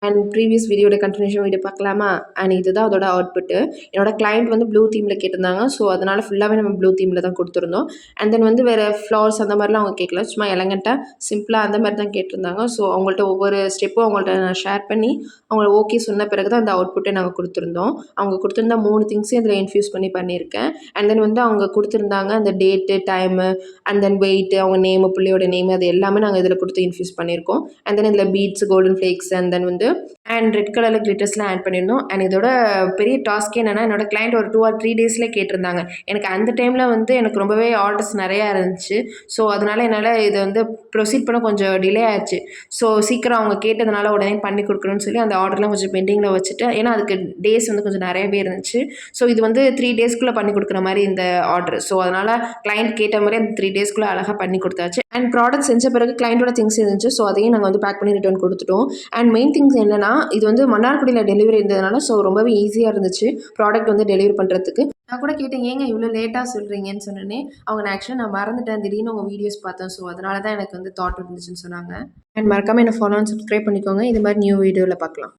And previous வீடியோட continuation video பார்க்கலாமா? And இதுதான் அதோட அவுட்புட்டு. என்னோட கிளையண்ட் வந்து ப்ளூ தீமில் கேட்டிருந்தாங்க. ஸோ அதனால் ஃபுல்லாகவே நம்ம ப்ளூ தீமில் தான் கொடுத்துருந்தோம். அண்ட் தென் வந்து வேறு ஃப்ளவர்ஸ் அந்த மாதிரிலாம் அவங்க கேட்கல. சும்மா எலகண்ட்டாக சிம்பிளாக அந்த மாதிரி தான் கேட்டிருந்தாங்க. ஸோ அவங்கள்ட்ட ஒவ்வொரு ஸ்டெப்பும் அவங்கள்ட்ட நான் ஷேர் பண்ணி அவங்கள ஓகே சொன்ன பிறகு தான் அந்த அவுட்புட்டை நாங்கள் கொடுத்துருந்தோம். அவங்க கொடுத்துருந்தா 3 திங்ஸையும் இதில் இன்ஃப்யூஸ் பண்ணி பண்ணியிருக்கேன். அண்ட் தென் வந்து அவங்க கொடுத்துருந்தாங்க அந்த date, time, and then weight, அவங்க நேமு, புள்ளியோட நேமு, அது எல்லாமே நாங்கள் இதில் கொடுத்து இன்ஃப்யூஸ் பண்ணியிருக்கோம். அண்ட் தென் இதில் beets, golden flakes, and then வந்து அண்ட் ரெட் கலரில் கிளிட்டர்ஸ்லாம் ஆட் பண்ணியிருந்தோம். அண்ட் இதோட பெரிய டாஸ்க் என்னென்னா, என்னோட கிளைண்ட் ஒரு 2 or 3 டேஸில் கேட்டிருந்தாங்க. எனக்கு அந்த டைமில் வந்து எனக்கு ரொம்பவே ஆர்டர்ஸ் நிறையா இருந்துச்சு. ஸோ அதனால் என்னால் இதை வந்து ப்ரொசீட் பண்ண கொஞ்சம் டிலே ஆச்சு. ஸோ சீக்கிரம் அவங்க கேட்டதுனால உடனே பண்ணி கொடுக்கணும்னு சொல்லி அந்த ஆர்டர்லாம் கொஞ்சம் பெண்டிங்கில் வச்சுட்டு, ஏன்னா அதுக்கு டேஸ் வந்து கொஞ்சம் நிறையவே இருந்துச்சு. ஸோ இது வந்து 3 டேஸ்க்குள்ளே பண்ணி கொடுக்குற மாதிரி இந்த ஆர்டர். ஸோ அதனால் கிளைண்ட் கேட்ட மாதிரி அந்த 3 டேஸ்க்குள்ளே அழகாக பண்ணி கொடுத்தாச்சு. அண்ட் ப்ராடக்ட் செஞ்ச பிறகு கிளைண்ட்டோட திங்ஸ் இருந்துச்சு. ஸோ அதையும் நாங்கள் வந்து பேக் பண்ணி ரிட்டர்ன் கொடுத்துட்டோம். அண்ட் மெயின் திங்ஸ் என்னென்னா, இது வந்து மன்னார்குடியில் டெலிவரி இருந்ததுனால ஸோ ரொம்பவே ஈஸியாக இருந்துச்சு ப்ராடக்ட் வந்து டெலிவரி பண்ணுறதுக்கு. நான் கூட கேட்டேன், ஏங்க இவ்வளோ லேட்டாக சொல்கிறீங்கன்னு சொன்னோன்னே, அவங்க ஆக்சுவலாக நான் மறந்துட்டேன், திடீர்னு உங்கள் வீடியோஸ் பார்த்தேன், ஸோ அதனால தான் எனக்கு வந்து தாட் இருந்துச்சுன்னு சொன்னாங்க. அண்ட் மறக்காமல் என்ன ஃபாலோ அண்ட் சப்ஸ்கிரைப் பண்ணிக்கோங்க. இது மாதிரி நியூ வீடியோவில் பார்க்கலாம்.